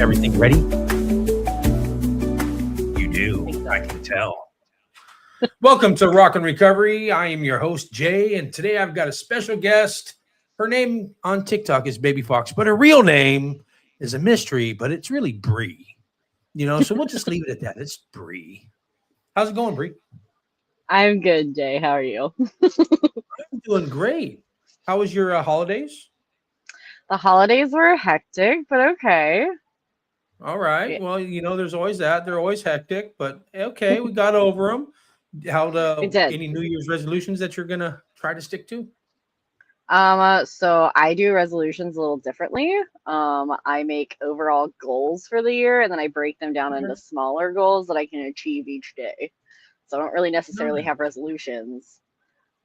Everything ready? You do. I can tell. Welcome to Rock and Recovery. I am your host, Jay, and today I've got a special guest. Her name on TikTok is Babyfox, but her real name is a mystery, but it's really Bree. So we'll just leave it at that. It's Bree. How's it going, Bree? I'm good, Jay. How are you? I'm doing great. How was your holidays? The holidays were hectic, but okay. All right. Yeah, Well, there's always that. They're always hectic, but okay, we got over them. How we did. any New Year's resolutions that you're gonna try to stick to? So I do resolutions a little differently. I make overall goals for the year, and then I break them down into Okay. smaller goals that I can achieve each day. So I don't really necessarily Nice. have resolutions.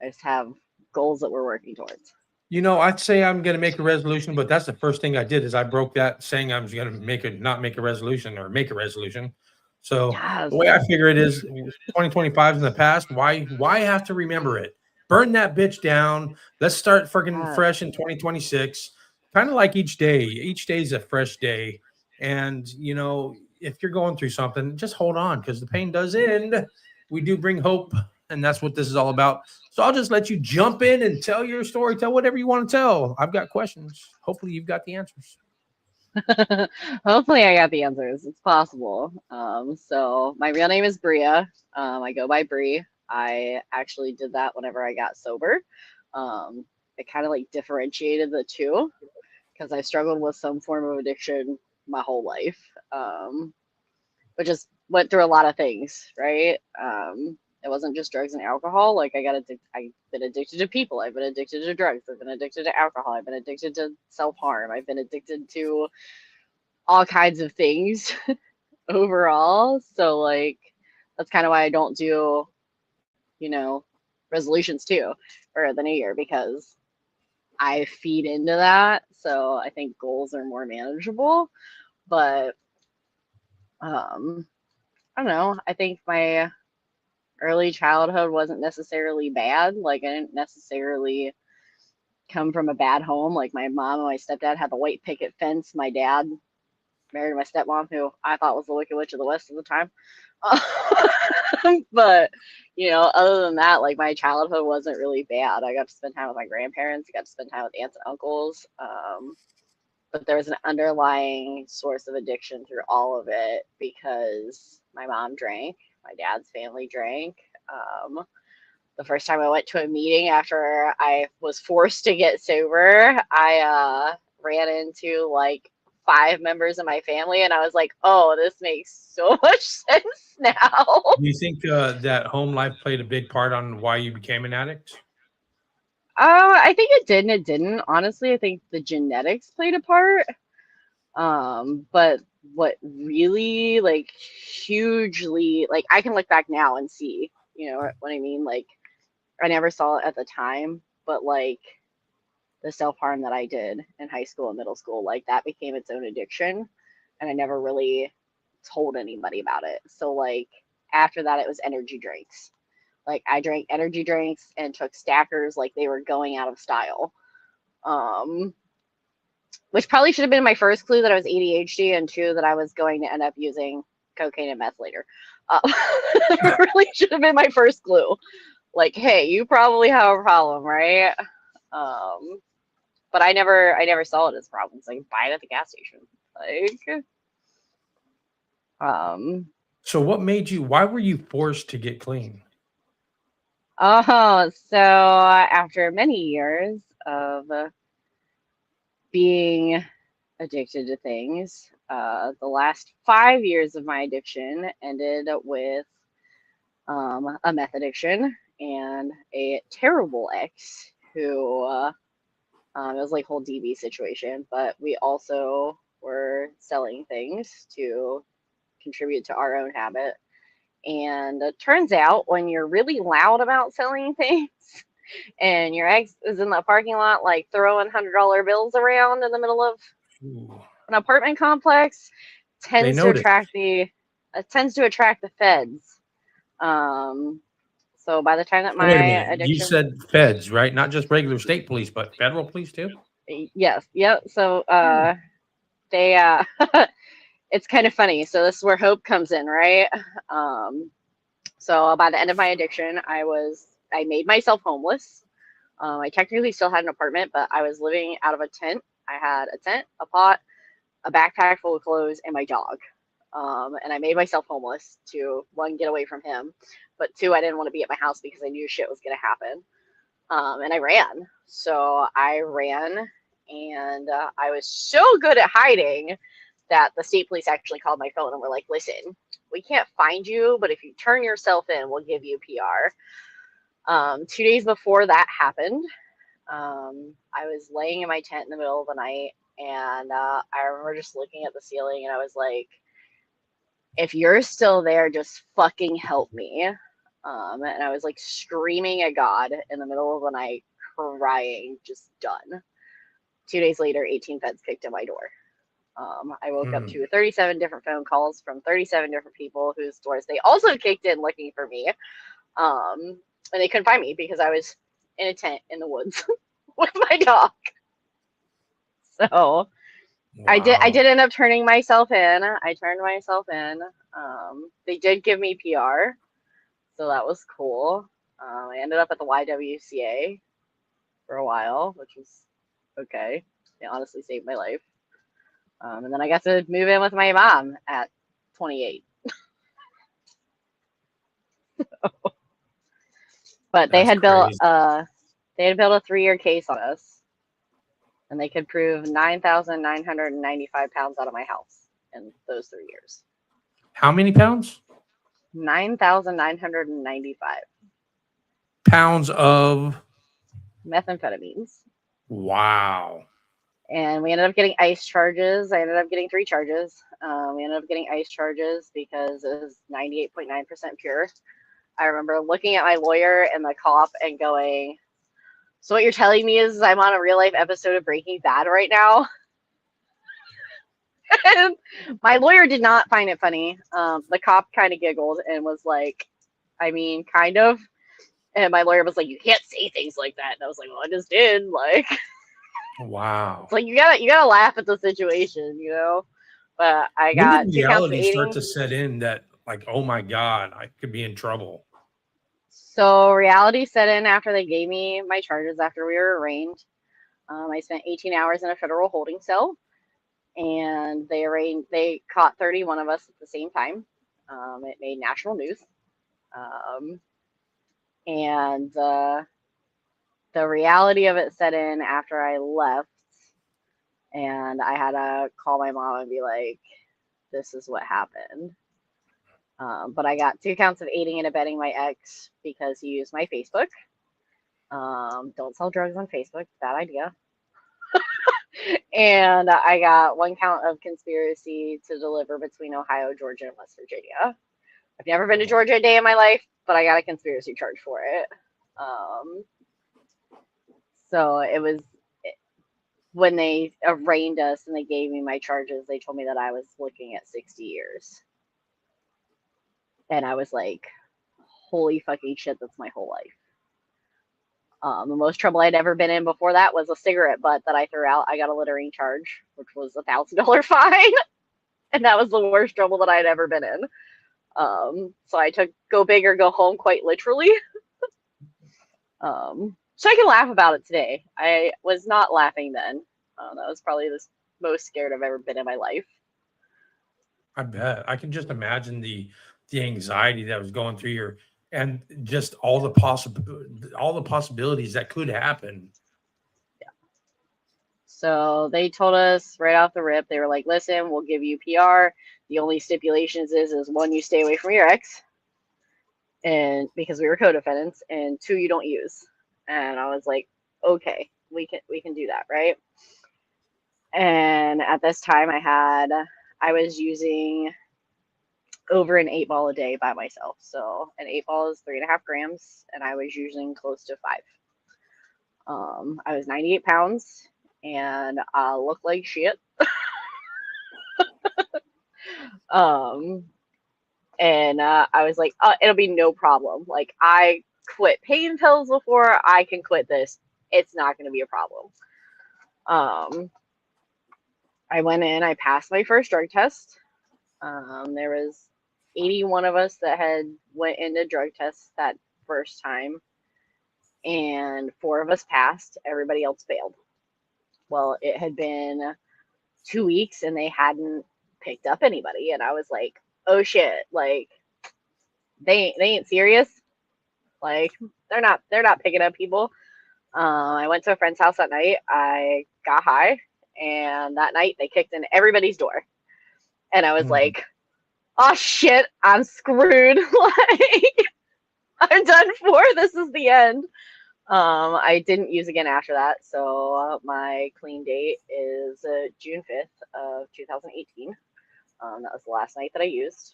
I just have goals that we're working towards. I'd say I'm gonna make a resolution, but that's the first thing I did is I broke that saying I was gonna not make a resolution or make a resolution. So the Yes. way I figure it is 2025 is in the past. Why have to remember it? Burn that bitch down. Let's start freaking Yes. fresh in 2026. Kind of like each day. Each day is a fresh day. And if you're going through something, just hold on because the pain does end. We do bring hope, and that's what this is all about. So I'll just let you jump in and tell your story. Tell whatever you want to tell. I've got questions. Hopefully, you've got the answers. Hopefully, I got the answers. It's possible. So my real name is Bria. I go by Bree. I actually did that whenever I got sober. It kind of like differentiated the two because I struggled with some form of addiction my whole life, but just went through a lot of things, right? It wasn't just drugs and alcohol. Like I've been addicted to people. I've been addicted to drugs. I've been addicted to alcohol. I've been addicted to self harm. I've been addicted to all kinds of things overall. So like that's kind of why I don't do, you know, resolutions too for the new year because I feed into that. So I think goals are more manageable. But um I don't know. I think my early childhood wasn't necessarily bad. Like I didn't necessarily come from a bad home. Like my mom and my stepdad had the white picket fence. My dad married my stepmom, who I thought was the Wicked Witch of the West at the time. But other than that, like my childhood wasn't really bad. I got to spend time with my grandparents. I got to spend time with aunts and uncles. But there was an underlying source of addiction through all of it because my mom drank, my dad's family drank. The first time I went to a meeting after I was forced to get sober, I ran into like 5 members of my family, and I was like, "Oh, this makes so much sense now." Do you think that home life played a big part on why you became an addict? I think it did and it didn't. Honestly, I think the genetics played a part. But what really like hugely like I can look back now and see, what I mean? Like I never saw it at the time, but like the self-harm that I did in high school and middle school, like that became its own addiction and I never really told anybody about it. So like after that it was energy drinks. Like I drank energy drinks and took stackers like they were going out of style. Um which probably should have been my first clue that I was ADHD, and two that I was going to end up using cocaine and meth later. Really should have been my first clue. Like, hey, you probably have a problem, right? Um, but I never saw it as a problem. So I could buy it at the gas station. Like, um, So why were you forced to get clean? so after many years of being addicted to things, the last 5 years of my addiction ended with a meth addiction and a terrible ex who it was like whole DV situation, but we also were selling things to contribute to our own habit. And it turns out when you're really loud about selling things and your ex is in the parking lot like throwing $100 bills around in the middle of Ooh, an apartment complex, they tends to noticed. attract the feds. Um, so by the time that So wait a my minute. You addiction, said feds, right? Not just regular state police, but federal police too? yes, yep. So Hmm. they it's kind of funny. So this is where hope comes in, right? Um, so by the end of my addiction, I made myself homeless. I technically still had an apartment, but I was living out of a tent. I had a tent, a pot, a backpack full of clothes, and my dog. And I made myself homeless to, one, get away from him, but two, I didn't want to be at my house because I knew shit was going to happen. And I ran. So I ran, and I was so good at hiding that the state police actually called my phone and were like, listen, we can't find you, but if you turn yourself in, we'll give you PR. 2 days before that happened, I was laying in my tent in the middle of the night, and I remember just looking at the ceiling, and I was like, if you're still there, just fucking help me. And I was like screaming at God in the middle of the night, crying, just done. 2 days later, 18 feds kicked at my door. I woke up to 37 different phone calls from 37 different people whose doors they also kicked in looking for me. And they couldn't find me because I was in a tent in the woods with my dog. So Wow. I did end up turning myself in. I turned myself in. They did give me PR, so that was cool. I ended up at the YWCA for a while, which was okay. It honestly saved my life. And then I got to move in with my mom at 28. But they That's had built crazy. a 3-year case on us, and they could prove 9,995 pounds out of my house in those 3 years. How many pounds? 9,995 Pounds of. methamphetamines. Wow. And we ended up getting ICE charges. I ended up getting 3 charges. We ended up getting ICE charges because it was 98.9% pure. I remember looking at my lawyer and the cop and going, so what you're telling me is I'm on a real life episode of Breaking Bad right now? And my lawyer did not find it funny. The cop kind of giggled and was like, I mean, kind of. And my lawyer was like, you can't say things like that. And I was like, well, I just did. Like, Wow. it's like you gotta laugh at the situation, you know. But I When did got 2 counts of reality start aiding. to set in that, like, oh my God, I could be in trouble? So reality set in after they gave me my charges after we were arraigned. I spent 18 hours in a federal holding cell, and they caught 31 of us at the same time. It made national news. And the reality of it set in after I left, and I had to call my mom and be like, this is what happened. But I got 2 counts of aiding and abetting my ex because he used my Facebook. Don't sell drugs on Facebook, bad idea. And I got 1 count of conspiracy to deliver between Ohio, Georgia, and West Virginia. I've never been to Georgia a day in my life, but I got a conspiracy charge for it. So it was when they arraigned us and they gave me my charges, they told me that I was looking at 60 years. And I was like, holy fucking shit, that's my whole life. The most trouble I'd ever been in before that was a cigarette butt that I threw out. I got a littering charge, which was a $1,000 fine. And that was the worst trouble that I'd ever been in. So I took go big or go home quite literally. So I can laugh about it today. I was not laughing then. That was probably the most scared I've ever been in my life. I bet. I can just imagine the anxiety that was going through your, and just all the possibilities that could happen. Yeah. So they told us right off the rip, they were like, listen, we'll give you PR. The only stipulations is 1, you stay away from your ex, and because we were co-defendants, and 2, you don't use. And I was like, okay, we can do that, right? And at this time I was using over an 8 ball a day by myself. So an 8 ball is 3.5 grams, and I was using close to 5. I was 98 pounds, and I looked like shit. And I was like, oh, it'll be no problem. Like, I quit pain pills before, I can quit this. It's not going to be a problem. I went in, I passed my first drug test. There was 81 of us that had went into drug tests that first time, and 4 of us passed. Everybody else failed. Well, it had been 2 weeks and they hadn't picked up anybody, and I was like, oh shit, like they ain't serious. Like they're not picking up people. I went to a friend's house that night. I got high, and that night they kicked in everybody's door, and I was like, oh shit, I'm screwed. Like I'm done for. This is the end. I didn't use again after that, so my clean date is June 5th of 2018. That was the last night that I used,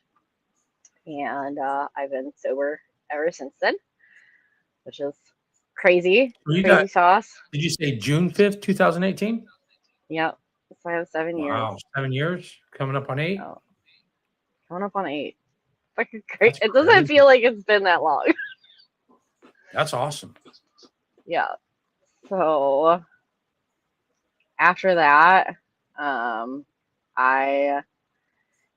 and I've been sober ever since then, which is crazy, crazy sauce. Did you say June 5th, 2018? Yep. So I have 7 years. Wow, 7 years, coming up on 8. Oh, coming up on 8. Fucking great. It doesn't feel like it's been that long. That's awesome. Yeah. So after that, I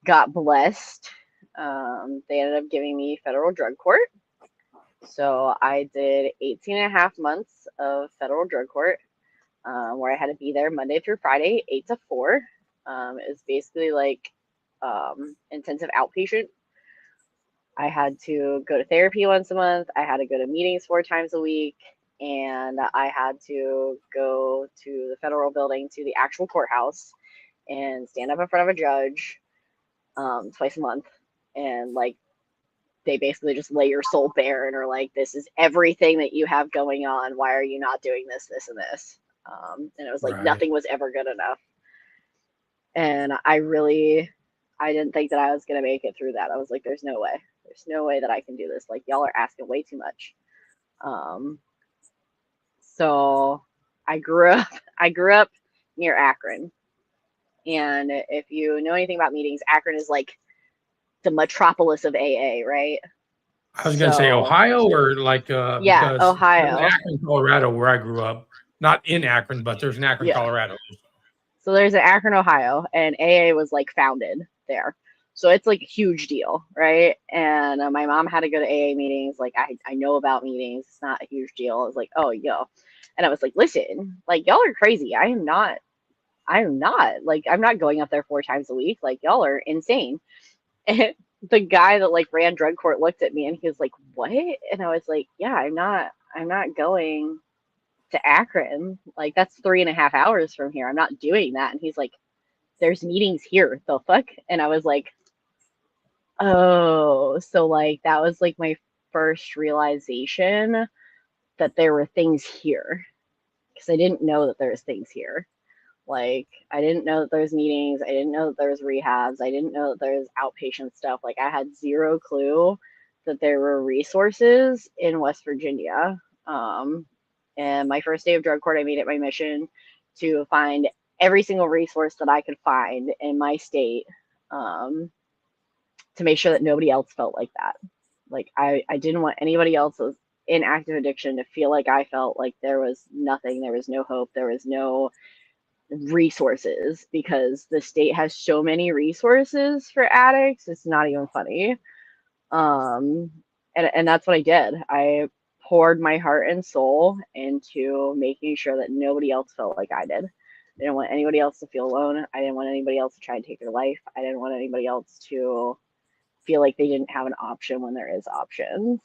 got blessed. They ended up giving me federal drug court. So I did 18 and a half months of federal drug court, where I had to be there Monday through Friday, 8 to 4. It was basically like intensive outpatient. I had to go to therapy once a month. I had to go to meetings 4 times a week. And I had to go to the federal building, to the actual courthouse, and stand up in front of a judge twice a month. And like, they basically just lay your soul bare and are like, this is everything that you have going on. Why are you not doing this, this, and this? And it was like, nothing was ever good enough. And I didn't think that I was going to make it through that. I was like, there's no way. There's no way that I can do this. Like, y'all are asking way too much. So I grew up near Akron. And if you know anything about meetings, Akron is like the metropolis of AA, right? I was going to say Ohio, or like yeah, Ohio, Akron, Colorado, where I grew up. Not in Akron, but there's an Akron, Colorado. So there's an Akron, Ohio, and AA was like founded there. So it's like a huge deal, right? And my mom had to go to AA meetings. Like I know about meetings. It's not a huge deal. I was like, oh, yo. And I was like, listen, like y'all are crazy. I am not. Like, I'm not going up there 4 times a week. Like, y'all are insane. And the guy that like ran drug court looked at me and he was like, what? And I was like, yeah, I'm not going to Akron. Like, that's 3.5 hours from here. I'm not doing that. And he's like, there's meetings here. The fuck? And I was like, oh, so like that was like my first realization that there were things here, because I didn't know that there was things here. Like, I didn't know that there's meetings. I didn't know that there was rehabs. I didn't know that there was outpatient stuff. Like, I had zero clue that there were resources in West Virginia. And my first day of drug court, I made it my mission to find every single resource that I could find in my state, to make sure that nobody else felt like that. Like, I didn't want anybody else that was in active addiction to feel like I felt like there was nothing, there was no hope, there was no resources, because the state has so many resources for addicts. It's not even funny. And that's what I did. I poured my heart and soul into making sure that nobody else felt like I did. I didn't want anybody else to feel alone. I didn't want anybody else to try and take their life. I didn't want anybody else to feel like they didn't have an option when there is options.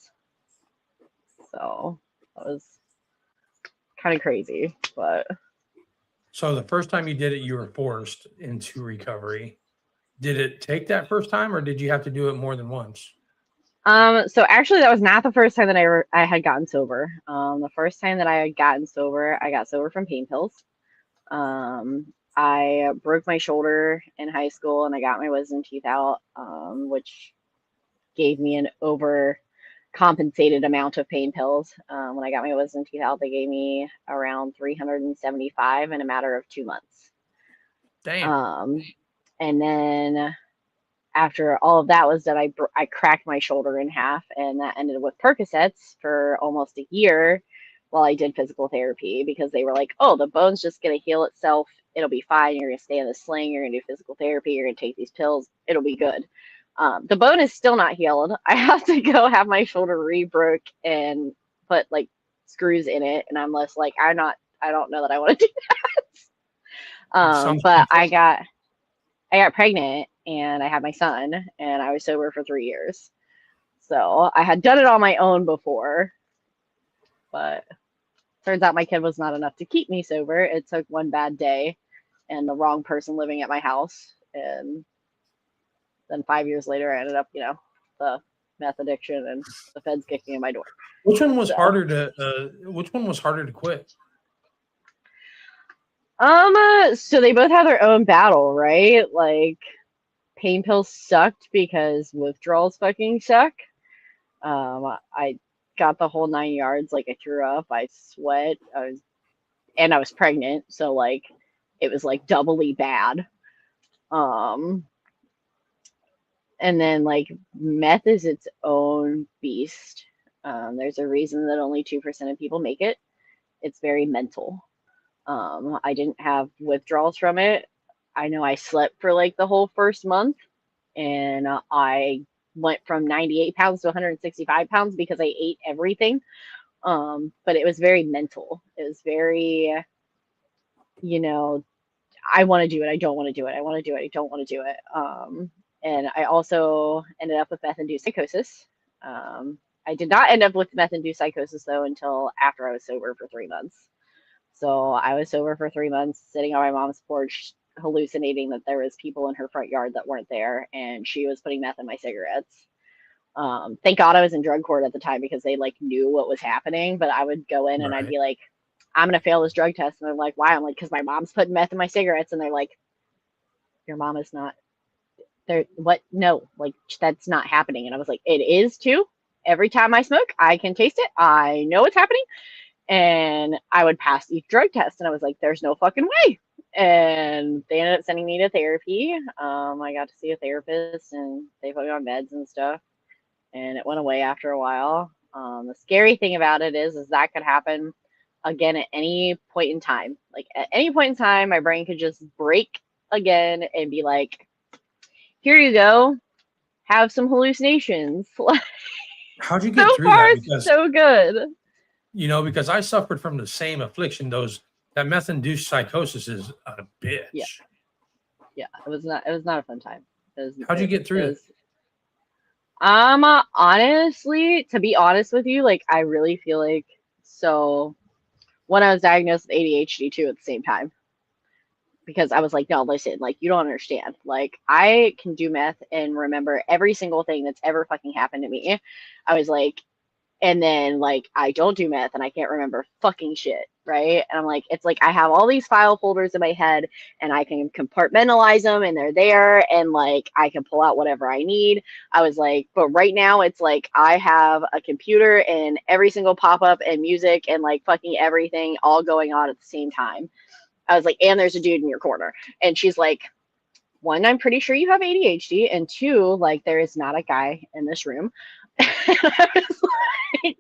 So that was kind of crazy, but. So the first time you did it, you were forced into recovery. Did it take that first time, or did you have to do it more than once? So actually, that was not the first time that I had gotten sober. The first time that I had gotten sober, I got sober from pain pills. I broke my shoulder in high school, and I got my wisdom teeth out, which gave me an overcompensated amount of pain pills. When I got my wisdom teeth out, they gave me around 375 in a matter of 2 months. Damn. And then after all of that was done, I cracked my shoulder in half, and that ended with Percocets for almost a year while I did physical therapy, because they were like, oh, the bone's just going to heal itself it'll be fine. You're gonna stay in the sling. You're gonna do physical therapy. You're gonna take these pills. It'll be good. The bone is still not healed. I have to go have my shoulder re-broke and put like screws in it, and I'm less like I don't know that I want to do that. Sounds But painful. I got pregnant and I had my son, and I was sober for 3 years. So I had done it on my own before, but turns out my kid was not enough to keep me sober. It took one bad day and the wrong person living at my house, and then 5 years later I ended up, the meth addiction and the feds kicking in my door. Which one was So harder to? Which one was harder to quit? so they both have their own battle, right? Like pain pills sucked because withdrawals fucking suck. I got the whole 9 yards. Like I threw up, I sweat, I was pregnant, so like it was like doubly bad. And then like meth is its own beast. There's a reason that only 2% of people make it. It's very mental. I didn't have withdrawals from it. I know I slept for like the whole first month, and I went from 98 pounds to 165 pounds because I ate everything. But it was very mental. It was very, I want to do it. I don't want to do it. I want to do it. I don't want to do it. And I also ended up with meth-induced psychosis. I did not end up with meth-induced psychosis though until after I was sober for 3 months. So I was sober for 3 months, sitting on my mom's porch, hallucinating that there was people in her front yard that weren't there, and she was putting meth in my cigarettes. Thank God I was in drug court at the time because they like knew what was happening. But I would go in and I'd Right. be like, I'm gonna fail this drug test, and they're like, why? I'm like, because my mom's putting meth in my cigarettes, and they're like, your mom is not there. What? No, like that's not happening. And I was like, it is too. Every time I smoke, I can taste it. I know what's happening. And I would pass each drug test, and I was like, there's no fucking way. And they ended up sending me to therapy. I got to see a therapist, and they put me on meds and stuff, and it went away after a while. The scary thing about it is that could happen again at any point in time. Like at any point in time, my brain could just break again and be like, here you go, have some hallucinations. How'd you get So through far, that? it's so good. Because I suffered from the same affliction. That meth-induced psychosis is a Yeah, bitch. yeah. It was not a fun time. How'd you get It through it? was honestly, to be honest with you, like I really feel like so when I was diagnosed with ADHD too at the same time, because I was like, no, listen, like you don't understand. Like I can do meth and remember every single thing that's ever fucking happened to me. I was like, and then like I don't do meth and I can't remember fucking shit, right? And I'm like, it's like I have all these file folders in my head and I can compartmentalize them and they're there and like I can pull out whatever I need. I was like, but right now it's like I have a computer and every single pop-up and music and like fucking everything all going on at the same time. I was like, and there's a dude in your corner. And she's like, one, I'm pretty sure you have ADHD, and two, like there is not a guy in this room. And I was like,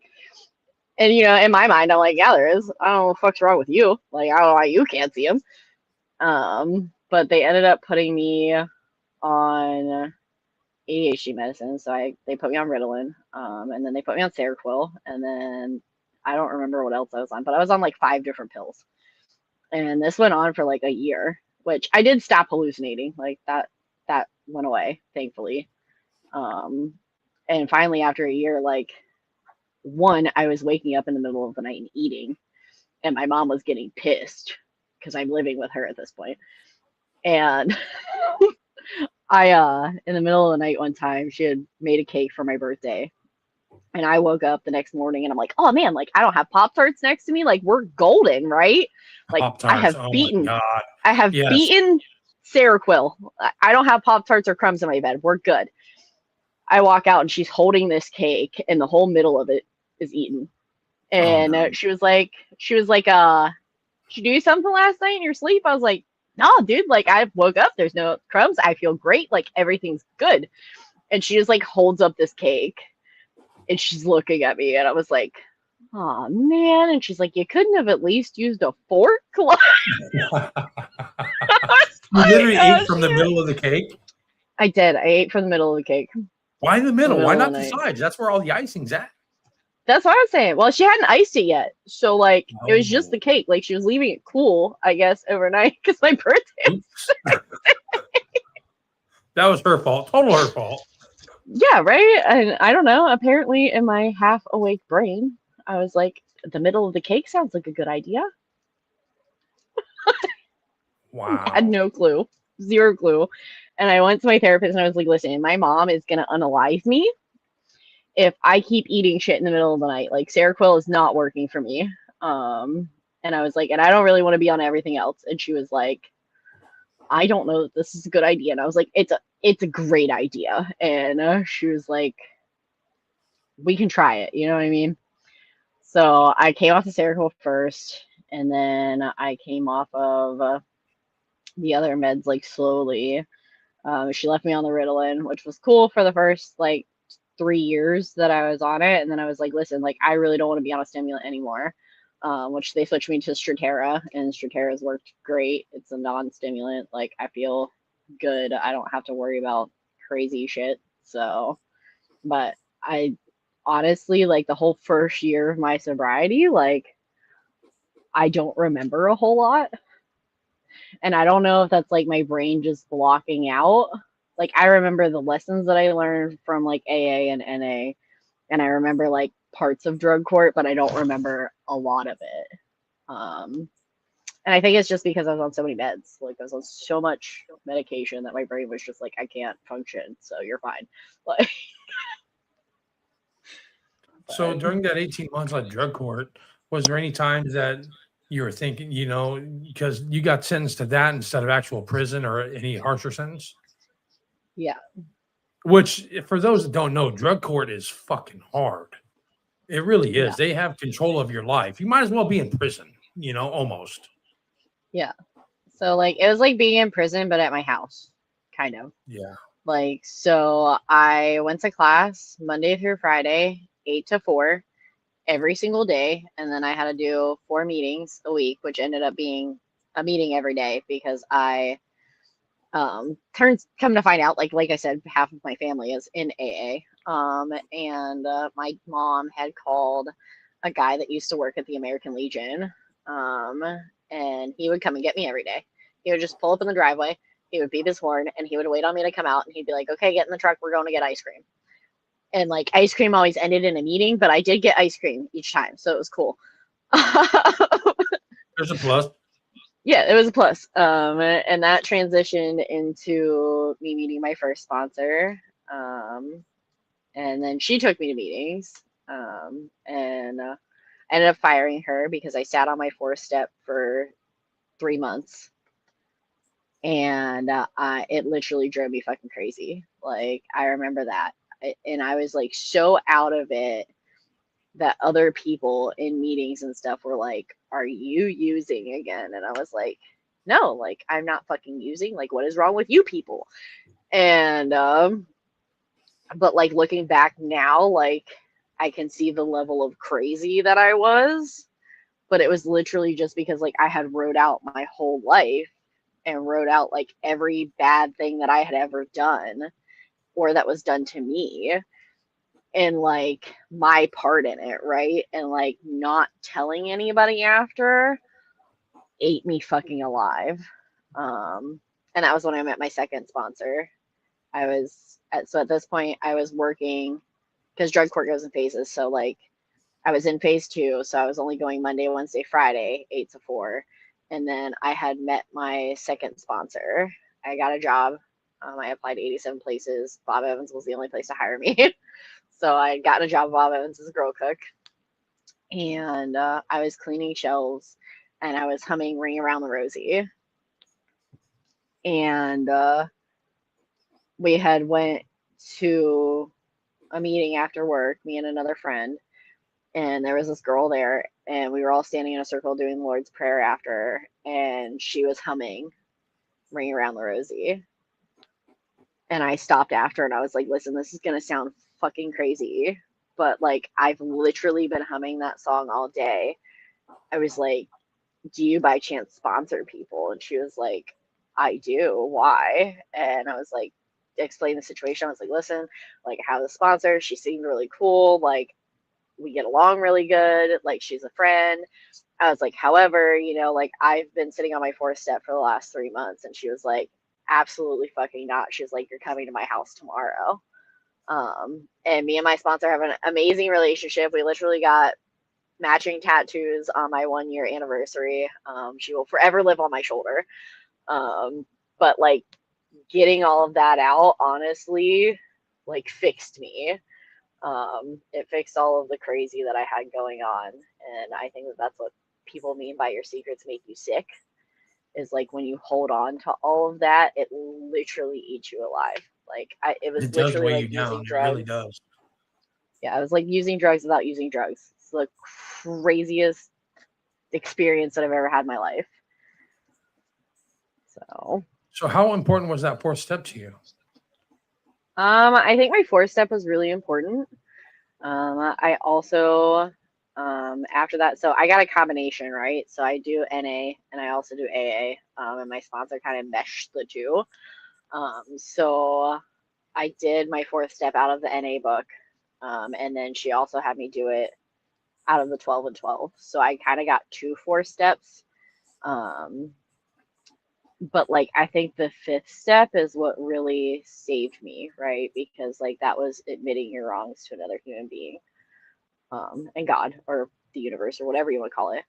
and in my mind, I'm like, yeah, there is. I don't know what the fuck's wrong with you. Like, I don't know why you can't see him. But they ended up putting me on ADHD medicine. So they put me on Ritalin, and then they put me on Seroquel, and then I don't remember what else I was on, but I was on like 5 different pills. And this went on for like a year, which I did stop hallucinating. Like that went away, thankfully. And finally, after a year, like one, I was waking up in the middle of the night and eating, and my mom was getting pissed because I'm living with her at this point. And I in the middle of the night one time, she had made a cake for my birthday. And I woke up the next morning and I'm like, oh man, like I don't have Pop Tarts next to me. Like we're golden, right? Like Pop Tarts. Oh my god. I have Yes. beaten Seroquel. I don't have Pop Tarts or crumbs in my bed. We're good. I walk out and she's holding this cake and the whole middle of it is eaten. Oh And no. she was like, did you do something last night in your sleep? I was like, no, dude, like I woke up, there's no crumbs. I feel great. Like everything's good. And she just like holds up this cake and she's looking at me and I was like, oh man. And she's like, you couldn't have at least used a fork? You literally oh, ate from the middle of the cake? I did. I ate from the middle of the cake. Why the middle? Why Middle of not the the night. sides? That's where all the icing's at. That's what I was saying. Well, she hadn't iced it yet, so like it was just Oh, the cake. Like she was leaving it cool, I guess, overnight because my birthday. oops. That was her fault. Total her fault. Yeah, right. And I don't know. Apparently, in my half awake brain, I was like, the middle of the cake sounds like a good idea. Had Wow. no clue, zero clue. And I went to my therapist and I was like, listen, my mom is gonna unalive me if I keep eating shit in the middle of the night. Like Seroquel is not working for me. And I was like, and I don't really want to be on everything else. And she was like, I don't know that this is a good idea. And I was like, it's a great idea. And she was like, we can try it. You know what I mean? So I came off the Seroquel first, and then I came off of the other meds like slowly. She left me on the Ritalin, which was cool for the first like 3 years that I was on it. And then I was like, listen, like I really don't want to be on a stimulant anymore. Which they switched me to Strattera, and Strattera's worked great. It's a non-stimulant. Like I feel good. I don't have to worry about crazy shit. So, but I honestly like the whole first year of my sobriety, like I don't remember a whole lot. And I don't know if that's like my brain just blocking out. Like I remember the lessons that I learned from like AA and NA, and I remember like parts of drug court, but I don't remember a lot of it. And I think it's just because I was on so many meds. Like I was on so much medication that my brain was just like, I can't function, so you're fine. Like, So but during that 18 months on drug court, was there any times that you were thinking, because you got sentenced to that instead of actual prison or any harsher sentence? yeah, Which, for those that don't know, drug court is fucking hard. It really yeah, is. They have control of your life. You might as well be in prison, almost. yeah. So like it was like being in prison, but at my house, kind of. Yeah. Like, so I went to class Monday through Friday, 8 to 4, every single day. And then I had to do 4 meetings a week, which ended up being a meeting every day because I, come to find out, like I said, half of my family is in AA. And my mom had called a guy that used to work at the American Legion. Um, and he would come and get me every day. He would just pull up in the driveway, he would beep his horn, and he would wait on me to come out, and he'd be like, okay, get in the truck, we're going to get ice cream. And like ice cream always ended in a meeting, but I did get ice cream each time, so it was cool. There's a plus. Yeah, it was a plus. And that transitioned into me meeting my first sponsor. And then she took me to meetings. And I ended up firing her because I sat on my 4-step for 3 months. And it literally drove me fucking crazy. Like, I remember that. And I was like so out of it that other people in meetings and stuff were like, are you using again? And I was like, no, like I'm not fucking using. Like, what is wrong with you people? And but like looking back now, like I can see the level of crazy that I was, but it was literally just because like I had wrote out my whole life and wrote out like every bad thing that I had ever done or that was done to me, and like my part in it, right? And like not telling anybody after ate me fucking alive. And that was when I met my second sponsor. So at this point I was working because drug court goes in phases. So like I was in phase 2, so I was only going Monday, Wednesday, Friday, 8 to 4. And then I had met my second sponsor. I got a job. I applied to 87 places. Bob Evans was the only place to hire me. So I got a job at Bob Evans as a girl cook, and I was cleaning shelves, and I was humming "Ring Around the Rosie." And we had went to a meeting after work, me and another friend, and there was this girl there, and we were all standing in a circle doing the Lord's Prayer after, and she was humming "Ring Around the Rosie." And I stopped after, and I was like, listen, this is gonna sound fucking crazy, but like I've literally been humming that song all day. I was like, do you by chance sponsor people? And she was like, I do. Why? And I was like, explain the situation. I was like, listen, like, I have a sponsor. She seemed really cool. Like, we get along really good. Like, she's a friend. I was like, however, like, I've been sitting on my fourth step for the last 3 months. And she was like, absolutely fucking not. She was like, you're coming to my house tomorrow. And me and my sponsor have an amazing relationship. We literally got matching tattoos on my 1 year anniversary. She will forever live on my shoulder. But like, getting all of that out, honestly, like, fixed me. It fixed all of the crazy that I had going on. And I think that that's what people mean by your secrets make you sick, is like, when you hold on to all of that, it literally eats you alive. Like, it was It does literally weigh like you using down. It really drugs. does. Yeah, it was like using drugs without using drugs. It's the craziest experience that I've ever had in my life. So, So how important was that fourth step to you? I think my fourth step was really important. I also, after that, so I got a combination, right? So I do NA and I also do AA, and my sponsor kind of meshed the two. So I did my fourth step out of the NA book, and then she also had me do it out of the 12 and 12. So I kind of got 2 4 steps. Um, but like, I think the fifth step is what really saved me, right? Because like, that was admitting your wrongs to another human being, and God, or the universe, or whatever you want to call it.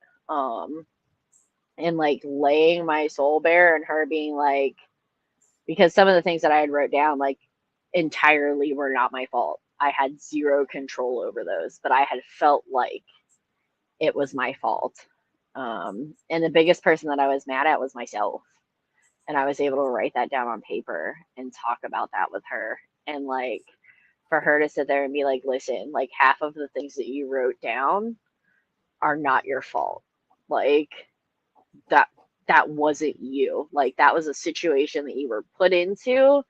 And like, laying my soul bare, and her being like, because some of the things that I had wrote down, like, entirely were not my fault. I had zero control over those, but I had felt like it was my fault. And the biggest person that I was mad at was myself. And I was able to write that down on paper and talk about that with her. And like, for her to sit there and be like, listen, like, half of the things that you wrote down are not your fault. Like, that that wasn't you. Like, that was a situation that you were put into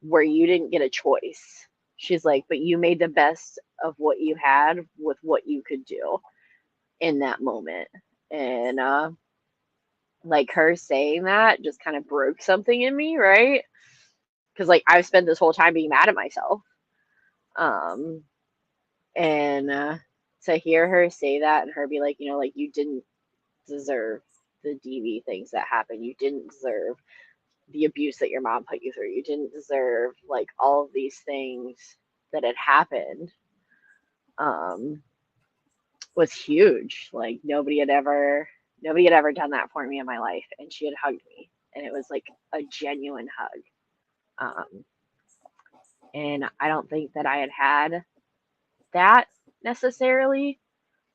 where you didn't get a choice. She's like, but you made the best of what you had with what you could do in that moment. And like, her saying that just kind of broke something in me, right? Because like, I've spent this whole time being mad at myself. Um, and to hear her say that, and her be like, like, you didn't deserve the DV things that happened. You didn't deserve the abuse that your mom put you through. You didn't deserve like all of these things that had happened. Um, was huge. Like, nobody had ever done that for me in my life, and she had hugged me, and it was like a genuine hug. Um, and I don't think that I had that necessarily.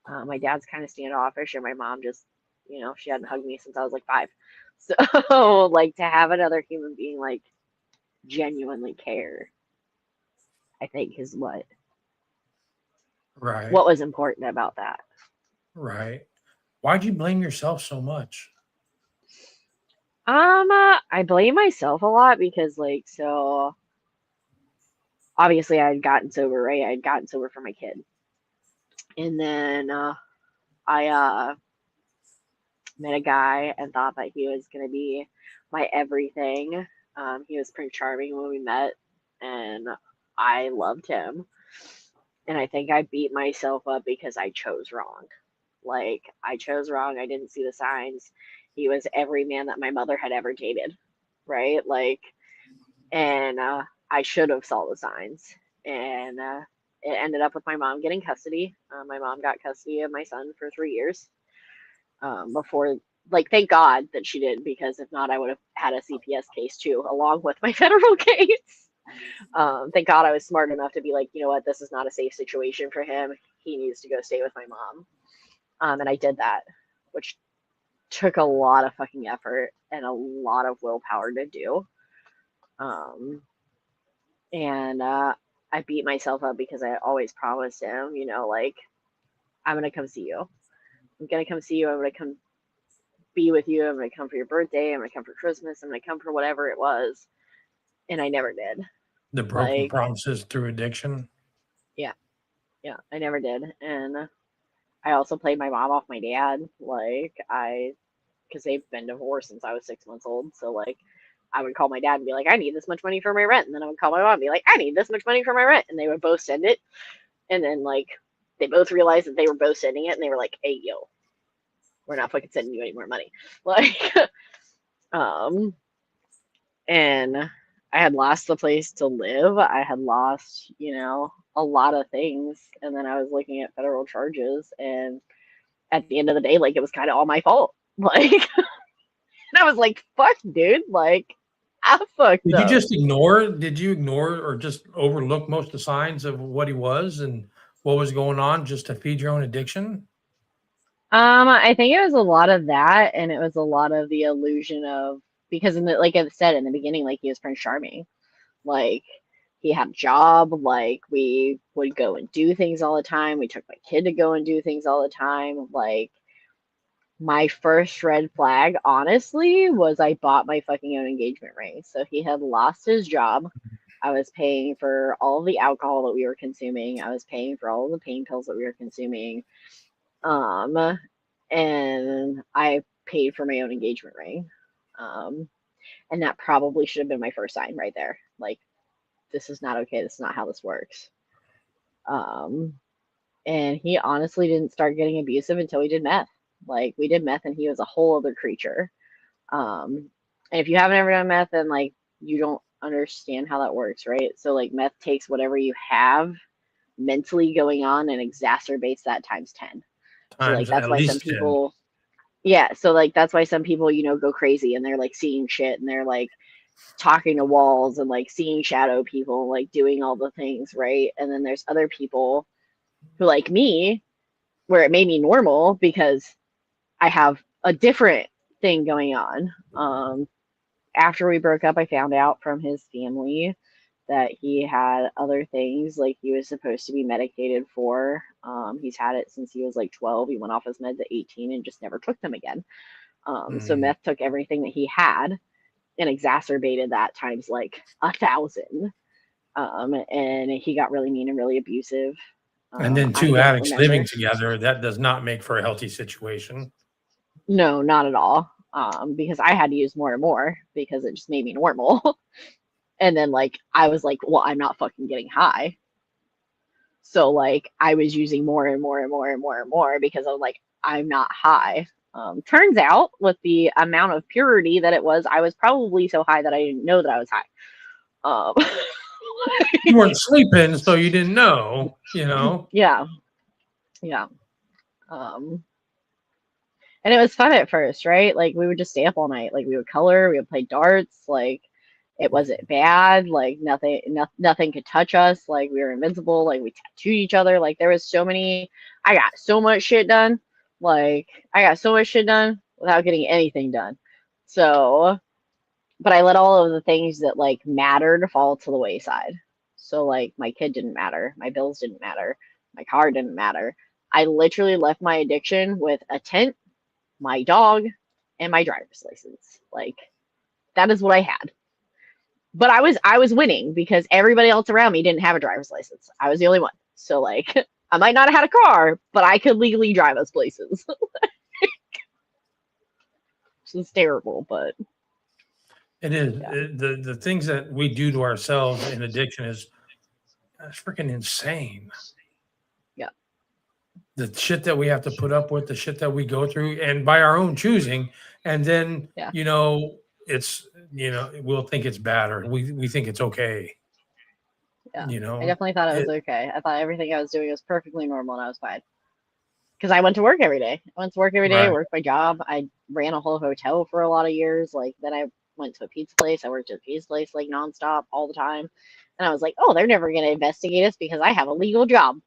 My dad's kind of standoffish, and my mom just, she hadn't hugged me since I was like 5. So, like, to have another human being like genuinely care, I think, is Right. what was important about that. Right. Why'd you blame yourself so much? I blame myself a lot because, like, so obviously I had gotten sober, right? I had gotten sober for my kid, and then I met a guy and thought that he was gonna be my everything. He was pretty charming when we met, and I loved him. And I think I beat myself up because I chose wrong. Like, I chose wrong. I didn't see the signs. He was every man that my mother had ever dated, right? Like, and I should have saw the signs. And it ended up with my mom getting custody. My mom got custody of my son for 3 years, before. Like, thank God that she did, because if not, I would have had a CPS case too, along with my federal case. Thank God I was smart enough to be like, you know what, this is not a safe situation for him. He needs to go stay with my mom. And I did that, which took a lot of fucking effort and a lot of willpower to do. And I beat myself up because I always promised him, like, I'm going to come see you. I'm going to come see you. I'm going to come be with you. I'm going to come for your birthday. I'm going to come for Christmas. I'm going to come for whatever it was. And I never did. The broken Like, promises through addiction. yeah, yeah, I never did. And I also played my mom off my dad. Like, because they've been divorced since I was 6 months old. So, like, I would call my dad and be like, I need this much money for my rent. And then I would call my mom and be like, I need this much money for my rent. And they would both send it. And then, like, they both realized that they were both sending it. And they were like, hey, yo, we're not fucking sending you any more money. Like, and I had lost the place to live. I had lost, you know, a lot of things. And then I was looking at federal charges. And at the end of the day, like, it was kind of all my fault. Like, and I was like, fuck, dude. Like, I fucked Did you up. just ignore? Did you ignore or just overlook most of the signs of what he was and what was going on just to feed your own addiction? I think it was a lot of that, and it was a lot of the illusion of, because in the, like I said in the beginning, like, he was Prince Charming. Like, he had a job, like, we would go and do things all the time. We took my kid to go and do things all the time. Like, my first red flag, honestly, was I bought my fucking own engagement ring. So he had lost his job. I was paying for all of the alcohol that we were consuming. I was paying for all of the pain pills that we were consuming. And I paid for my own engagement ring. And that probably should have been my first sign right there. Like, this is not okay. This is not how this works. And he honestly didn't start getting abusive until we did meth. Like, we did meth and he was a whole other creature. And if you haven't ever done meth, then, like, you don't understand how that works, right? So, like, meth takes whatever you have mentally going on and exacerbates that times 10. So, like, Times that's at why some least 10. people, yeah, so, like, that's why some people, you know, go crazy and they're, like, seeing shit and they're, like, talking to walls and, like, seeing shadow people, like, doing all the things, right? And then there's other people who, like me, where it made me normal because I have a different thing going on. After we broke up, I found out from his family that he had other things, like, he was supposed to be medicated for. He's had it since he was like 12. He went off his meds at 18 and just never took them again. So Mm. meth took everything that he had and exacerbated that times like 1,000. And he got really mean and really abusive. And then I two don't addicts living remember. together, that does not make for a healthy situation. No, not at all. Because I had to use more and more because it just made me normal. And then, like, I was like, well, I'm not fucking getting high. So, like, I was using more and more and more and more and more because I was like, I'm not high. Turns out, with the amount of purity that it was, I was probably so high that I didn't know that I was high. Um, You weren't sleeping, so you didn't know, you know. yeah, yeah. Um, and it was fun at first, right? Like, we would just stay up all night. Like, we would color, we would play darts. Like, it wasn't bad. Like, nothing could touch us. Like, we were invincible. Like, we tattooed each other. Like, there was so many. I got so much shit done. Like, I got so much shit done without getting anything done. So, but I let all of the things that, like, mattered fall to the wayside. So, like, my kid didn't matter. My bills didn't matter. My car didn't matter. I literally left my addiction with a tent, my dog, and my driver's license. Like, that is what I had. But I was winning because everybody else around me didn't have a driver's license. I was the only one. So, like, I might not have had a car, but I could legally drive us places. Which is terrible, but It is. yeah. The things that we do to ourselves in addiction is freaking insane. Yeah. The shit that we have to put up with, the shit that we go through, and by our own choosing, and then Yeah. it's we'll think it's bad or we think it's okay. Yeah. You I know, definitely thought it was okay. I thought everything I was doing was perfectly normal and I was fine. Because I went to work every day. I went to work every day, right. worked my job. I ran a whole hotel for a lot of years. Like, then I went to a pizza place. I worked at a pizza place, like, nonstop all the time. And I was like, oh, they're never going to investigate us because I have a legal job.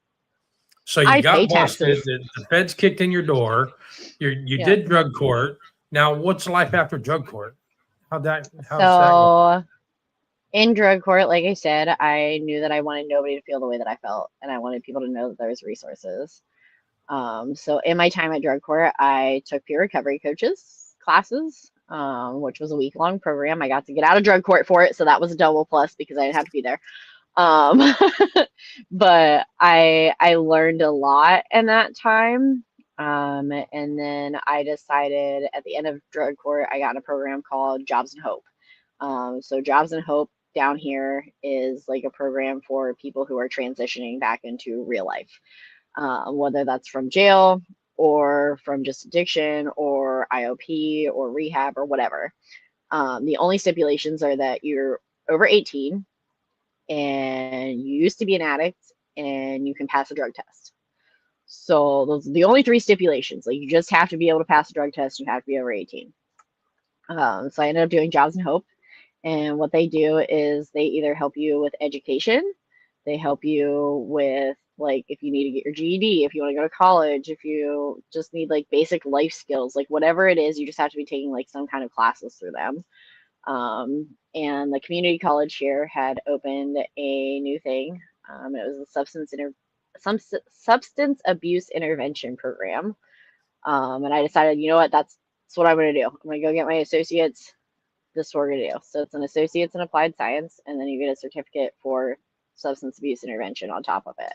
So you I pay got busted. taxes. The feds kicked in your door. You Yeah. did drug court. Now, what's life after drug court? How's that going? So in drug court, like I said, I knew that I wanted nobody to feel the way that I felt, and I wanted people to know that there was resources. So in my time at drug court, I took peer recovery coaches classes, which was a week-long program. I got to get out of drug court for it, so that was a double plus because I didn't have to be there. Um, but I learned a lot in that time. And then I decided at the end of drug court, I got in a program called Jobs and Hope. So Jobs and Hope down here is like a program for people who are transitioning back into real life, whether that's from jail or from just addiction or IOP or rehab or whatever. The only stipulations are that you're over 18 and you used to be an addict and you can pass a drug test. So those are the only three stipulations. Like you just have to be able to pass a drug test. You have to be over 18. So I ended up doing Jobs and Hope. And what they do is they either help you with education, they help you with like if you need to get your GED, if you want to go to college, if you just need like basic life skills, like whatever it is, you just have to be taking like some kind of classes through them. And the community college here had opened a new thing. It was a substance abuse intervention program. And I decided, you know what, that's what I'm going to do. I'm going to go get my associates. This is what we're going to do. So it's an associate's in applied science, and then you get a certificate for substance abuse intervention on top of it.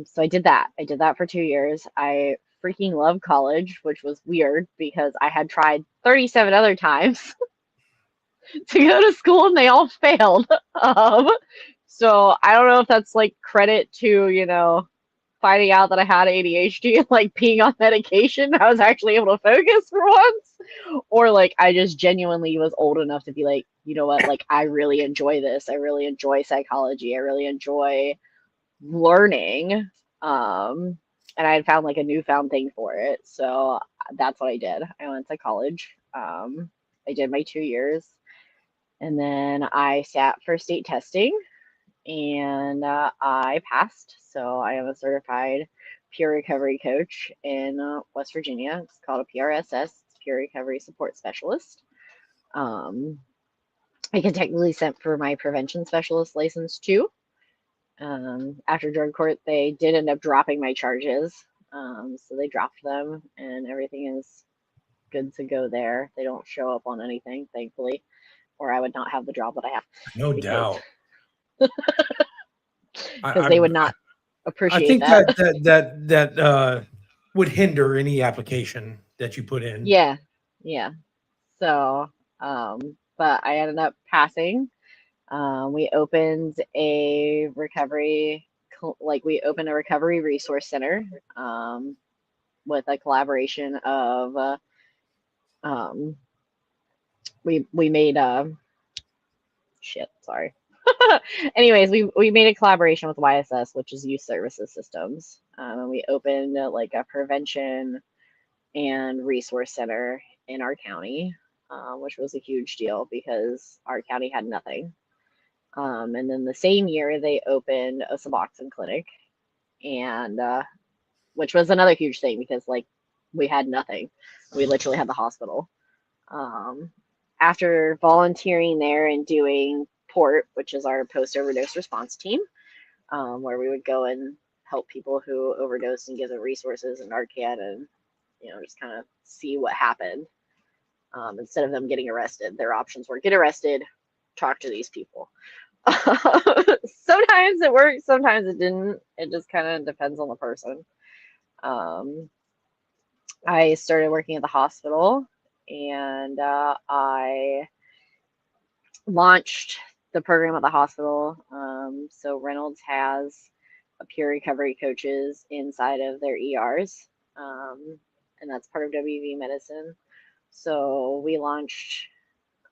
So I did that. I did that for 2 years. I freaking love college, which was weird because I had tried 37 other times to go to school and they all failed. So I don't know if that's like credit to, finding out that I had ADHD and like being on medication, I was actually able to focus for once. Or like I just genuinely was old enough to be like, you know what, like I really enjoy this. I really enjoy psychology. I really enjoy learning. And I had found like a newfound thing for it. So that's what I did. I went to college. I did my 2 years. And then I sat for state testing and I passed. So I am a certified peer recovery coach in West Virginia. It's called a PRSS, Peer Recovery Support Specialist. I can technically sent for my prevention specialist license too. After drug court, they did end up dropping my charges. So they dropped them and everything is good to go there. They don't show up on anything, thankfully, or I would not have the job that I have. No because, doubt. Because they would not I appreciate think that. that would hinder any application that you put in. Yeah, yeah. So, but I ended up passing. We opened a we opened a recovery resource center with a collaboration of we made shit, sorry. Anyways, we made a collaboration with YSS, which is Youth Services Systems, and we opened like a prevention and resource center in our county, which was a huge deal because our county had nothing. And then the same year they opened a Suboxone clinic, and which was another huge thing because like we had nothing. We literally had the hospital. After volunteering there and doing PORT, which is our post overdose response team, where we would go and help people who overdose and give them resources and Narcan and just kind of see what happened. Instead of them getting arrested, their options were get arrested, talk to these people. Sometimes it worked, sometimes it didn't. It just kind of depends on the person. I started working at the hospital and I launched the program at the hospital. So Reynolds has a peer recovery coaches inside of their ERs, and that's part of WV Medicine. So we launched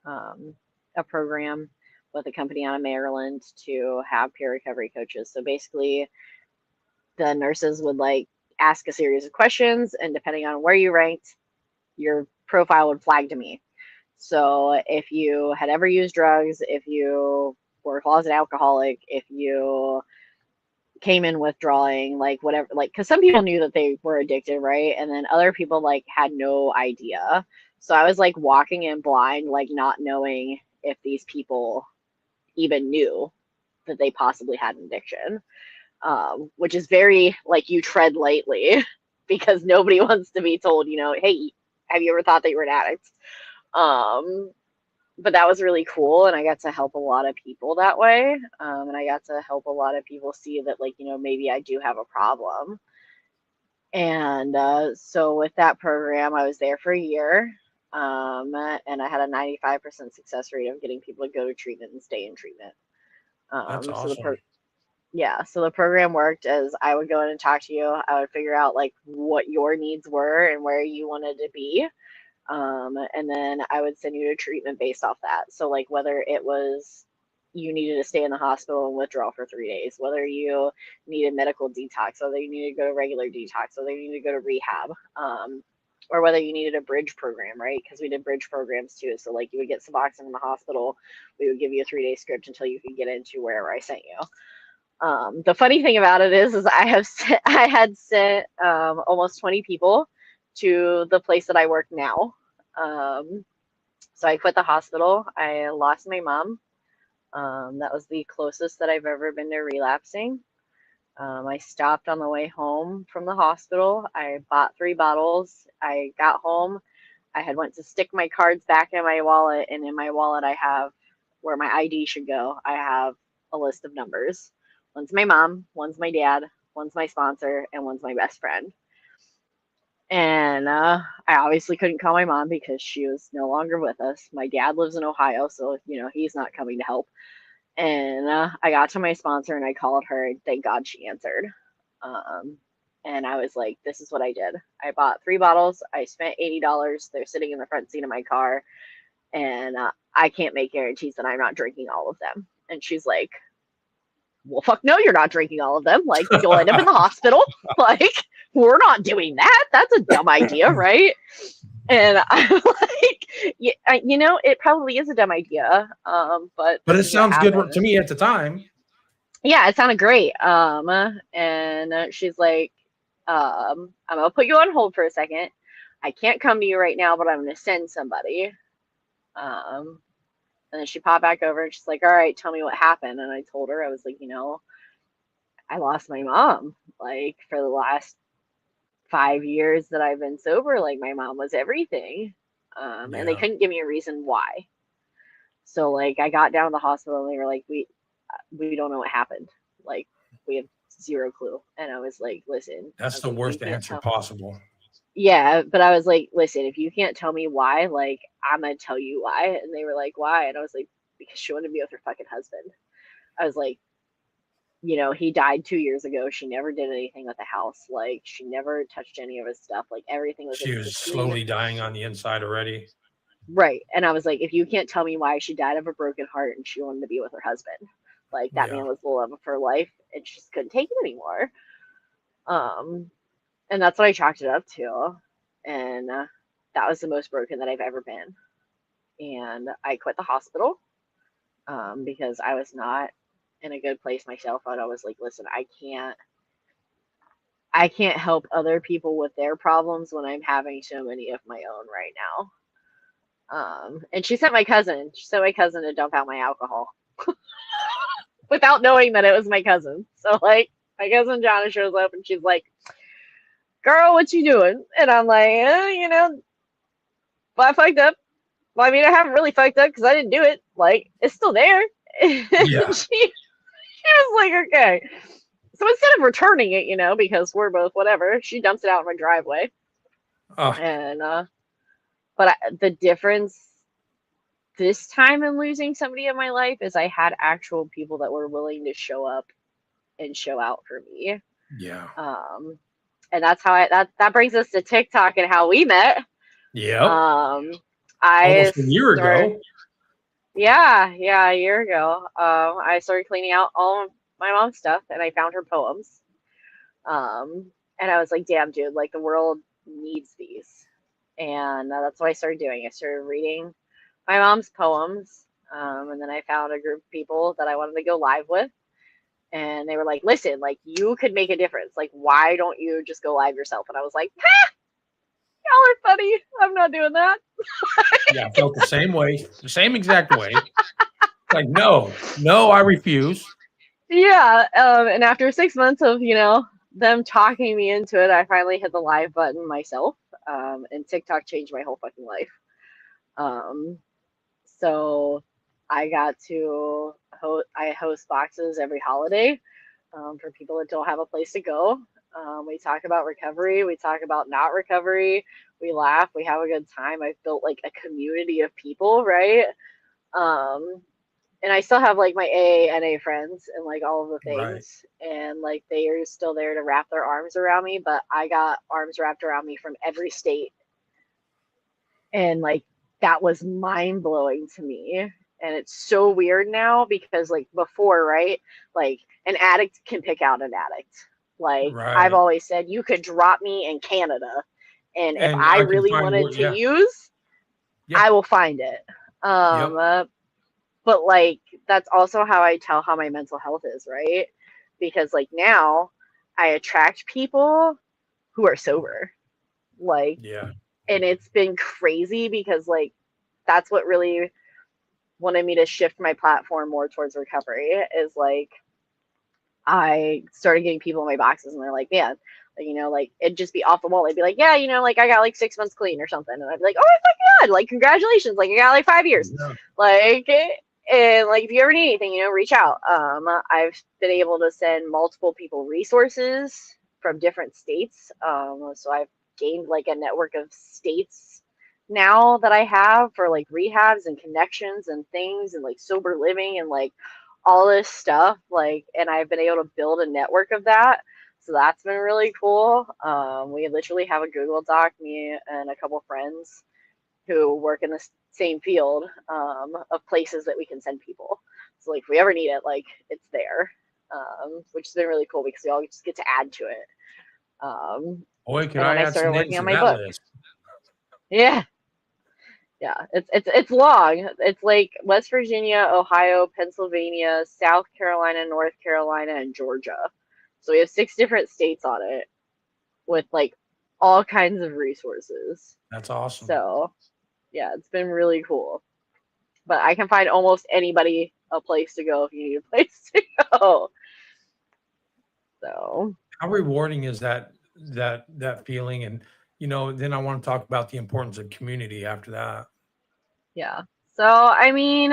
a program with a company out of Maryland to have peer recovery coaches. So basically, the nurses would like ask a series of questions, and depending on where you ranked, your profile would flag to me. So if you had ever used drugs, if you were a closet alcoholic, if you came in withdrawing, like whatever, like, because some people knew that they were addicted, right? And then other people like had no idea. So I was like walking in blind, like not knowing if these people even knew that they possibly had an addiction, which is very like you tread lightly because nobody wants to be told, hey, have you ever thought that you were an addict? But that was really cool, and I got to help a lot of people that way, and I got to help a lot of people see that, like, maybe I do have a problem. And so with that program, I was there for a year. and I had a 95% success rate of getting people to go to treatment and stay in treatment. That's So the awesome. yeah, so the program worked as I would go in and talk to you. I would figure out like what your needs were and where you wanted to be. And then I would send you to treatment based off that. So like whether it was you needed to stay in the hospital and withdraw for 3 days, whether you needed medical detox, whether you needed to go to regular detox, whether you needed to go to rehab, or whether you needed a bridge program, right? Because we did bridge programs too. So like you would get Suboxone in the hospital, we would give you a 3 day script until you could get into wherever I sent you. The funny thing about it is I had sent almost 20 people to the place that I work now. Um, so I quit the hospital. I lost my mom. That was the closest that I've ever been to relapsing. I stopped on the way home from the hospital. I bought 3 bottles. I got home. I had went to stick my cards back in my wallet, and in my wallet I have where my ID should go. I have a list of numbers. One's my mom, one's my dad, one's my sponsor, and one's my best friend. And I obviously couldn't call my mom because she was no longer with us. My dad lives in Ohio, so he's not coming to help. And I got to my sponsor and I called her, and thank God she answered. Um, and I was like, this is what I did. I bought 3 bottles. I spent $80. They're sitting in the front seat of my car. And I can't make guarantees that I'm not drinking all of them. And she's like, well, fuck no, you're not drinking all of them. Like, you'll end up in the hospital. Like, we're not doing that. That's a dumb idea, right? And I'm like, yeah, it probably is a dumb idea. But But this it is what sounds good happened. to me at the time. Yeah, it sounded great. And she's like, I'm gonna put you on hold for a second. I can't come to you right now, but I'm gonna send somebody. Um, and then she popped back over and she's like, all right, tell me what happened. And I told her, I was like, I lost my mom. Like for the last 5 years that I've been sober, like my mom was everything. And they Yeah. couldn't give me a reason why. So like I got down to the hospital and they were like, we don't know what happened. Like we have zero clue. And I was like, listen, I That's was the like, if you worst can't answer tell, possible. yeah, but I was like, listen, if you can't tell me why, like I'm gonna tell you why. And they were like, why? And I was like, because she wanted to be with her fucking husband. I was like, he died 2 years ago. She never did anything with the house. Like she never touched any of his stuff. Like everything was She in was pristine. slowly dying on the inside already. Right. And I was like, if you can't tell me why she died of a broken heart and she wanted to be with her husband, like that Yeah. man was the love of her life and she just couldn't take it anymore. Um, and that's what I chalked it up to. And that was the most broken that I've ever been. And I quit the hospital because I was not in a good place myself. And I was like, listen, I can't help other people with their problems when I'm having so many of my own right now. And she sent my cousin. She sent my cousin to dump out my alcohol without knowing that it was my cousin. So like, my cousin Jonna shows up and she's like, "Girl, what you doing?" And I'm like, well, I fucked up. Well, I mean, I haven't really fucked up because I didn't do it. Like, it's still there. And Yeah. she was like, okay. So instead of returning it, because we're both whatever, she dumps it out in my driveway. Oh, And but the difference this time in losing somebody in my life is I had actual people that were willing to show up and show out for me. yeah. Um, and that's how that brings us to TikTok and how we met. Yep. Um, I Almost a year started, ago. yeah, a year ago. I started cleaning out all of my mom's stuff and I found her poems. Um, and I was like, damn, dude, like the world needs these. And that's what I started doing. I started reading my mom's poems. And then I found a group of people that I wanted to go live with. And they were like, listen, like you could make a difference. Like, why don't you just go live yourself? And I was like, ha, y'all are funny. I'm not doing that. Yeah, I felt the same way, the same exact way. Like, no, I refuse. Yeah. And after 6 months of, them talking me into it, I finally hit the live button myself. And TikTok changed my whole fucking life. So I got to I host boxes every holiday. for people that don't have a place to go. We talk about recovery. We talk about not recovery. We laugh. We have a good time. I've built like a community of people, right? Um, and I still have like my AA, NA friends and like all of the Right. things. And like they are still there to wrap their arms around me, but I got arms wrapped around me from every state. And like that was mind blowing to me. And it's so weird now because like before, right? Like an addict can pick out an addict. Like I've Right. always said, you could drop me in Canada. And if And I I can really find wanted what, to yeah. use, Yeah. I will find it. Yep. But like that's also how I tell how my mental health is, right? Because like now I attract people who are sober. Like, Yeah. and it's been crazy because like that's what really wanted me to shift my platform more towards recovery is like I started getting people in my boxes and they're like, man, like, like it'd just be off the wall. They'd be like, yeah, like I got like 6 months clean or something. And I'd be like, oh my fucking God, like congratulations. Like I got like 5 years. Yeah. Like, and like if you ever need anything, reach out. I've been able to send multiple people resources from different states. So I've gained like a network of states now that I have for like rehabs and connections and things and like sober living and like all this stuff, like, and I've been able to build a network of that. So that's been really cool. We literally have a Google Doc, me and a couple friends who work in the same field, of places that we can send people. So like if we ever need it, like it's there, which has been really cool because we all just get to add to it. Boy, could And I then I add some started names working to on my that book. list. Yeah, yeah, it's long. It's like West Virginia, Ohio, Pennsylvania, South Carolina, North Carolina, and Georgia. So we have 6 different states on it with like all kinds of resources. That's awesome. So yeah, it's been really cool. But I can find almost anybody a place to go if you need a place to go. So How rewarding is that feeling? And then I want to talk about the importance of community after that. yeah. So I mean,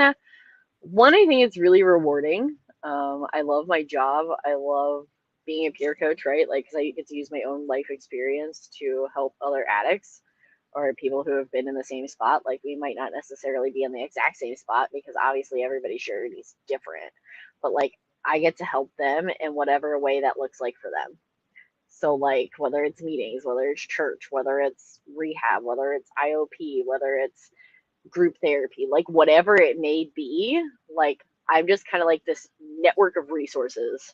one, I think it's really rewarding. I love my job. I love being a peer coach, right? Like, because I get to use my own life experience to help other addicts or people who have been in the same spot. Like, we might not necessarily be in the exact same spot because obviously everybody's journey is different. But, like, I get to help them in whatever way that looks like for them. So, like, whether it's meetings, whether it's church, whether it's rehab, whether it's IOP, whether it's group therapy, like whatever it may be, like I'm just kind of like this network of resources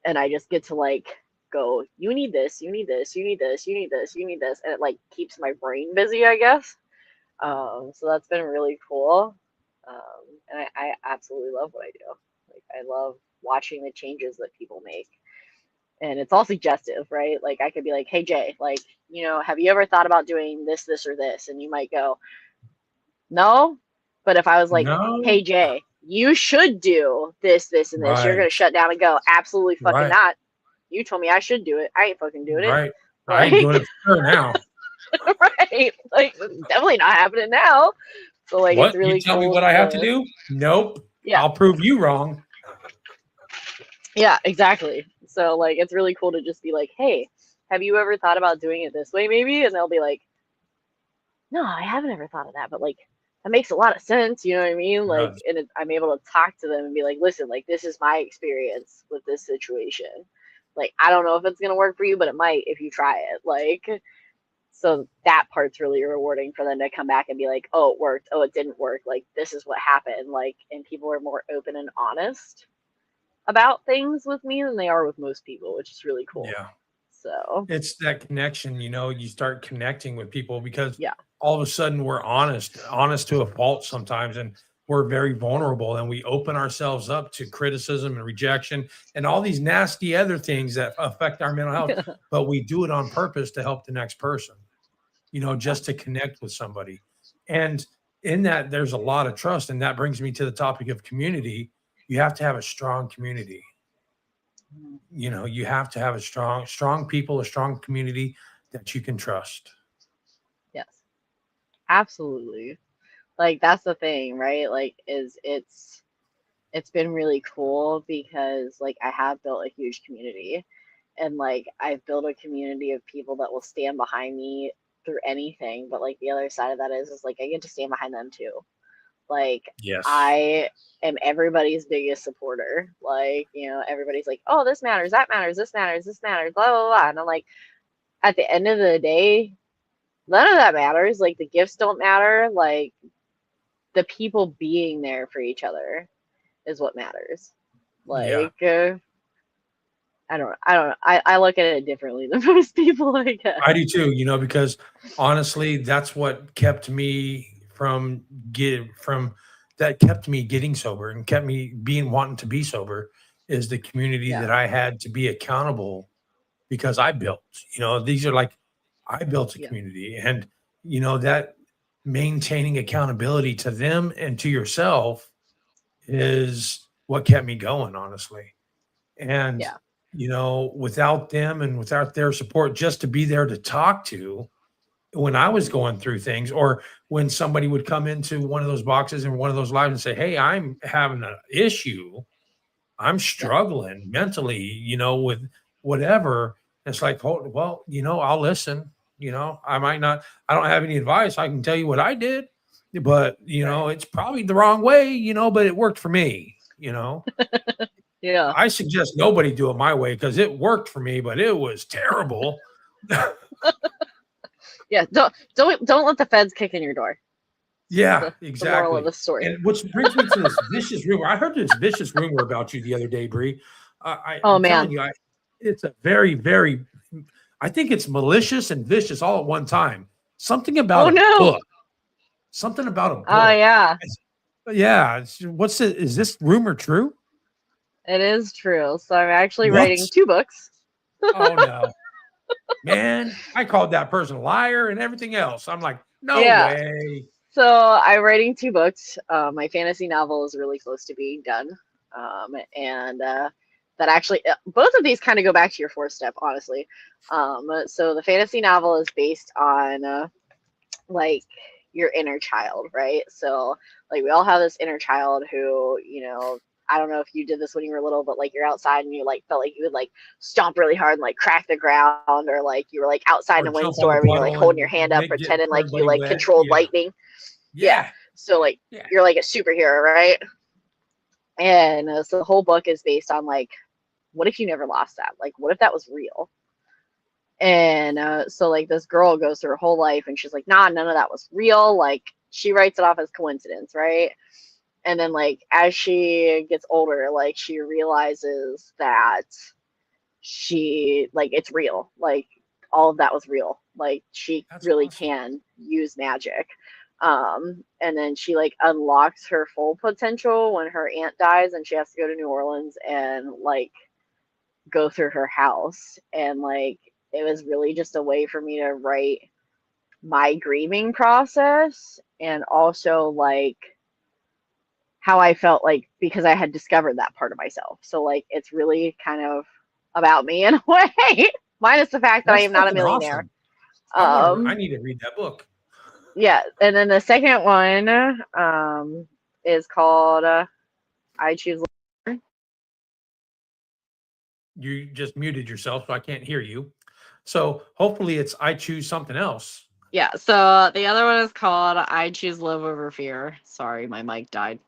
and I just get to like go, you need this, you need this, you need this, you need this, you need this, and it like keeps my brain busy, I guess. So that's been really cool. And I absolutely love what I do. Like I love watching the changes that people make. And it's all suggestive, right? Like I could be like, hey Jay, like, have you ever thought about doing this, this, or this? And you might go, no, but if I was like, No. hey Jay, you should do this, this, and this, you're Right. gonna shut down and go, absolutely fucking Right. not. You told me I should do it. I ain't fucking doing it. Right. I ain't Like, doing it for sure now. right? Like, it's definitely not happening now. So like, it's What? You really tell me cool what I have to to, do? Nope. yeah, I'll prove you wrong. yeah, exactly. So like, it's really cool to just be like, hey, have you ever thought about doing it this way, maybe? And they'll be like, no, I haven't ever thought of that, but like that makes a lot of sense. You know what I mean? It Like, does. and I'm able to talk to them and be like, listen, like this is my experience with this situation. Like, I don't know if it's gonna work for you, but it might if you try it. Like, so that part's really rewarding for them to come back and be like, oh, it worked. Oh, it didn't work. Like, this is what happened. Like, and people are more open and honest about things with me than they are with most people, which is really cool. Yeah. So, It's that connection, you start connecting with people because yeah. all of a sudden we're honest to a fault sometimes, and we're very vulnerable and we open ourselves up to criticism and rejection and all these nasty other things that affect our mental health. But we do it on purpose to help the next person, Yeah. just to connect with somebody. And in that, there's a lot of trust. And that brings me to the topic of community. You have to have a strong community. You have to have a strong people, a strong community that you can trust. Yes. Absolutely. Like that's the thing, right? Like is it's it's been really cool because like I have built a huge community, and like I've built a community of people that will stand behind me through anything. But like the other side of that is like I get to stand behind them too. Like Yes. I am everybody's biggest supporter. Like, you know, everybody's like, oh, this matters, that matters, this matters, this matters, blah, blah, blah. And I'm like, at the end of the day, none of that matters. Like, the gifts don't matter. Like, the people being there for each other is what matters. Yeah. Like, I look at it differently than most people, I guess. I do too, because honestly, that's what kept me that kept me getting sober and kept me being wanting to be sober is the community Yeah, that I had to be accountable because I built. These are like I built a yeah, community and that maintaining accountability to them and to yourself is what kept me going, honestly. And, yeah, without them and without their support, just to be there to talk to when I was hmm, going through things, or when somebody would come into one of those boxes and one of those lives and say, hey, I'm having an issue. I'm yeah. struggling mentally, with whatever. It's like, oh, well, I'll listen. I might not, I don't have any advice. I can tell you what I did, but, Right. it's probably the wrong way, but it worked for me, Yeah. I suggest nobody do it my way because it worked for me, but it was terrible. Yeah. Don't let the feds kick in your door. Yeah, The moral of exactly. the story. And which brings me to this vicious rumor. I heard this vicious rumor about you the other day, Bree. Oh I'm telling man. you, it's a very, very, I think it's malicious and vicious all at one time. Something about Oh a no. book. Something about a Oh book. yeah. Yeah. What's it? Is this rumor true? It is true. So I'm actually What? writing two books. Oh no, man! I called that person a liar and everything else. I'm like, no Yeah. way. So I'm writing two books. My fantasy novel is really close to being done. And that actually, both of these kind of go back to your fourth step, honestly. So the fantasy novel is based on like your inner child, right? So like we all have this inner child who, I don't know if you did this when you were little, but like you're outside and you like felt like you would like stomp really hard and like crack the ground, or like you were like outside in Or a jump on the windstorm and you're like puddle holding your and hand up, get pretending like you everybody like wet. controlled Yeah. lightning. Yeah. Yeah. So like Yeah. you're like a superhero, right? And so the whole book is based on like, what if you never lost that? Like, what if that was real? And so like this girl goes through her whole life and she's like, nah, none of that was real. Like she writes it off as coincidence, right? And then like as she gets older, like she realizes that she like it's real. Like all of that was real. Like she That's really awesome. can use magic. And then she like unlocks her full potential when her aunt dies and she has to go to New Orleans and like go through her house. And like it was really just a way for me to write my grieving process, and also like how I felt like because I had discovered that part of myself. So like it's really kind of about me in a way, minus the fact that I That's am not a fucking millionaire. awesome. I Um need to read that book. yeah, and then the second one is called I Choose. You just muted yourself, so I can't hear you. So hopefully it's I choose something else. Yeah, so the other one is called I Choose Love Over Fear. Sorry, my mic died.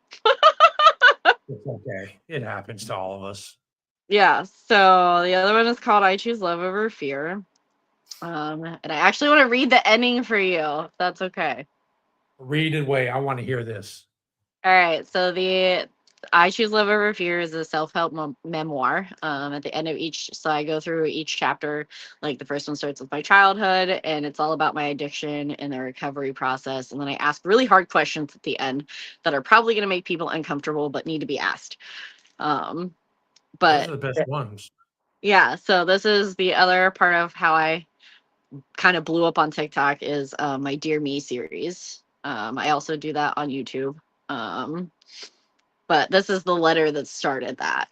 It's okay. It happens to all of us. Yeah, so the other one is called I Choose Love Over Fear. And I actually want to read the ending for you, if that's okay. Read it away. I want to hear this. All right, so the I Choose Love Over Fear is a self-help memoir. At the end of each, so I go through each chapter. Like the first one starts with my childhood, and it's all about my addiction and the recovery process. And then I ask really hard questions at the end that are probably going to make people uncomfortable, but need to be asked. Um, Those but are the best ones. yeah, so this is the other part of how I kind of blew up on TikTok is my Dear Me series. I also do that on YouTube. Um, but this is the letter that started that.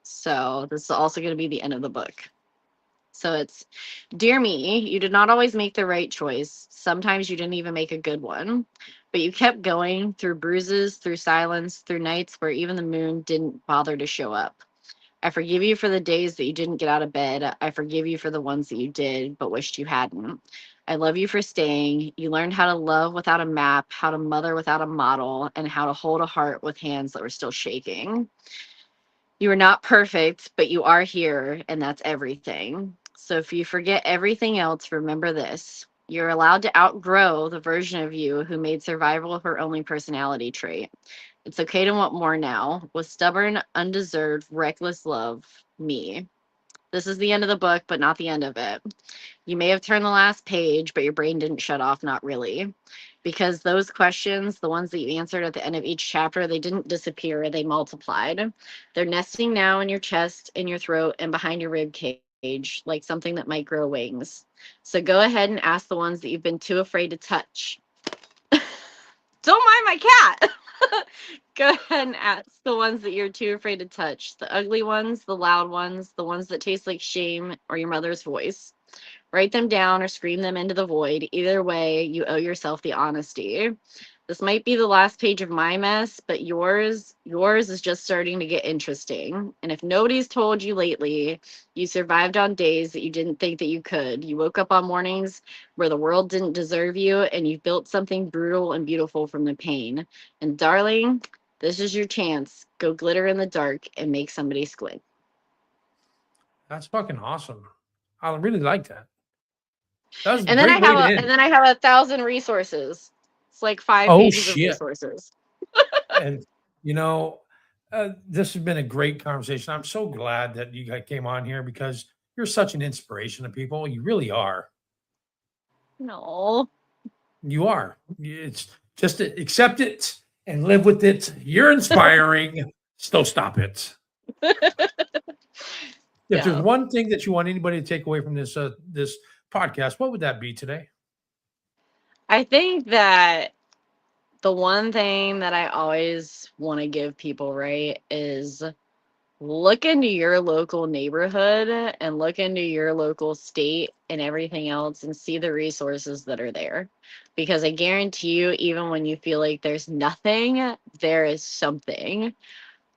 So this is also going to be the end of the book. So it's Dear Me, you did not always make the right choice. Sometimes you didn't even make a good one. But you kept going through bruises, through silence, through nights where even the moon didn't bother to show up. I forgive you for the days that you didn't get out of bed. I forgive you for the ones that you did, but wished you hadn't. I love you for staying. You learned how to love without a map, how to mother without a model, and how to hold a heart with hands that were still shaking. You are not perfect, but you are here, and that's everything. So if you forget everything else, remember this. You're allowed to outgrow the version of you who made survival her only personality trait. It's okay to want more now. With stubborn, undeserved, reckless love, me. This is the end of the book, but not the end of it. You may have turned the last page, but your brain didn't shut off, not really. Because those questions, the ones that you answered at the end of each chapter, they didn't disappear, they multiplied. They're nesting now in your chest, in your throat, and behind your rib cage, like something that might grow wings. So go ahead and ask the ones that you've been too afraid to touch. Don't mind my cat. Go ahead and ask the ones that you're too afraid to touch. The ugly ones, the loud ones, the ones that taste like shame or your mother's voice. Write them down or scream them into the void. Either way, you owe yourself the honesty. This might be the last page of my mess, but yours is just starting to get interesting. And if nobody's told you lately, you survived on days that you didn't think that you could. You woke up on mornings where the world didn't deserve you, and you built something brutal and beautiful from the pain. And darling, this is your chance. Go glitter in the dark and make somebody squint. That's fucking awesome. I really like that. That was a And then great way to end. I have 1,000 resources. It's like 5 Oh pages of shit. resources. And you know, this has been a great conversation. I'm so glad that you guys came on here because you're such an inspiration to people. You really are. No. You are. It's just accept it and live with it. You're inspiring. So stop it. If there's Yeah. one thing that you want anybody to take away from this podcast, what would that be today? I think that the one thing that I always want to give people, right, is look into your local neighborhood and look into your local state and everything else and see the resources that are there. Because I guarantee you, even when you feel like there's nothing, there is something.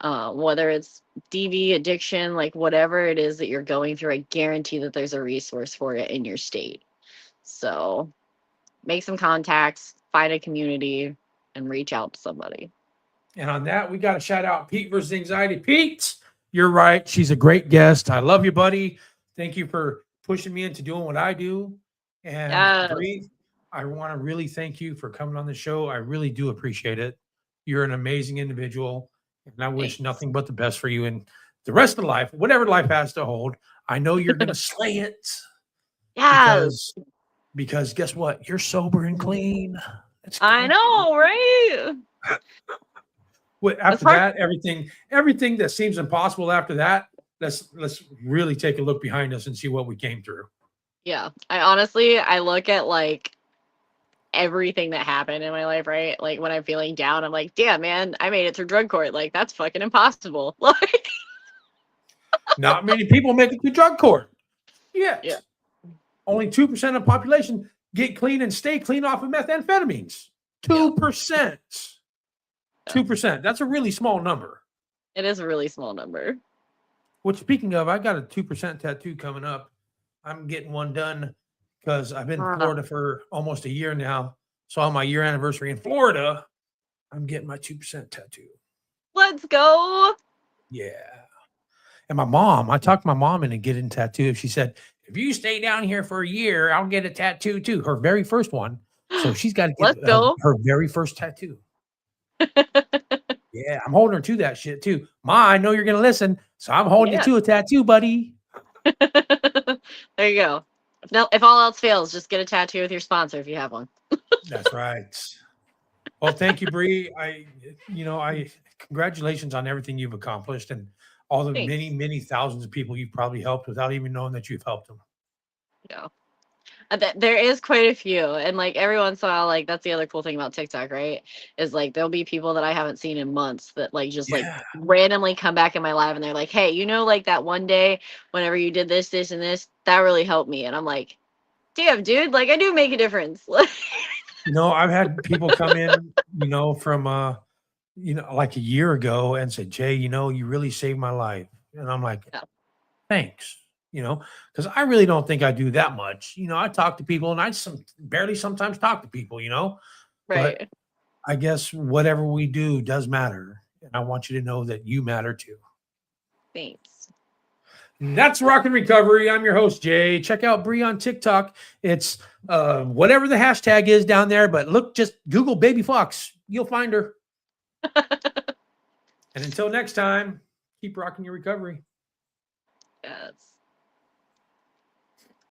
Whether it's DV, addiction, like whatever it is that you're going through, I guarantee that there's a resource for it in your state. So make some contacts, find a community, and reach out to somebody. And on that, we got to shout out Pete versus Anxiety. Pete, you're right. She's a great guest. I love you, buddy. Thank you for pushing me into doing what I do. And Yes. Bree, I want to really thank you for coming on the show. I really do appreciate it. You're an amazing individual. And I wish Thanks. nothing but the best for you and the rest of life, whatever life has to hold. I know you're going to slay it Yes. because guess what? You're sober and clean. Let's I go. know, right? After that, everything that seems impossible after that, let's really take a look behind us and see what we came through. Yeah. I look at like everything that happened in my life, right? Like when I'm feeling down, I'm like, damn, man, I made it through drug court. Like that's fucking impossible. Like Not many people make it through drug court. Yet. Yeah. Only 2% of the population get clean and stay clean off of methamphetamines. 2%. 2%. That's a really small number. It is a really small number. Which, speaking of, I got a 2% tattoo coming up. I'm getting one done because I've been in Florida for almost a year now. So on my year anniversary in Florida, I'm getting my 2% tattoo. Let's go. Yeah. And my mom, I talked my mom into getting a tattoo. She said, if you stay down here for a year, I'll get a tattoo too. Her very first one. So she's got to get her very first tattoo. Yeah, I'm holding her to that shit too. Ma, I know you're going to listen. So I'm holding you to a tattoo, buddy. There you go. If all else fails, just get a tattoo with your sponsor if you have one. That's right. Well, thank you, Bree. I congratulations on everything you've accomplished and all the many, many thousands of people you've probably helped without even knowing that you've helped them. Yeah. There is quite a few. And like every once in a while, like that's the other cool thing about TikTok, right? Is like there'll be people that I haven't seen in months that like just like randomly come back in my life and they're like, hey, like that one day whenever you did this, this, and this, that really helped me. And I'm like, damn, dude, like I do make a difference. I've had people come in, from like a year ago and say, Jay, you really saved my life. And I'm like, Yeah. thanks, because I really don't think I do that much. I talk to people and I barely sometimes talk to people, but Right. I guess whatever we do does matter. And I want you to know that you matter too. Thanks. And that's Rock and Recovery. I'm your host, Jay. Check out Bree on TikTok. It's whatever the hashtag is down there, but just Google Babyfox. You'll find her. And until next time, keep rocking your recovery. Yes.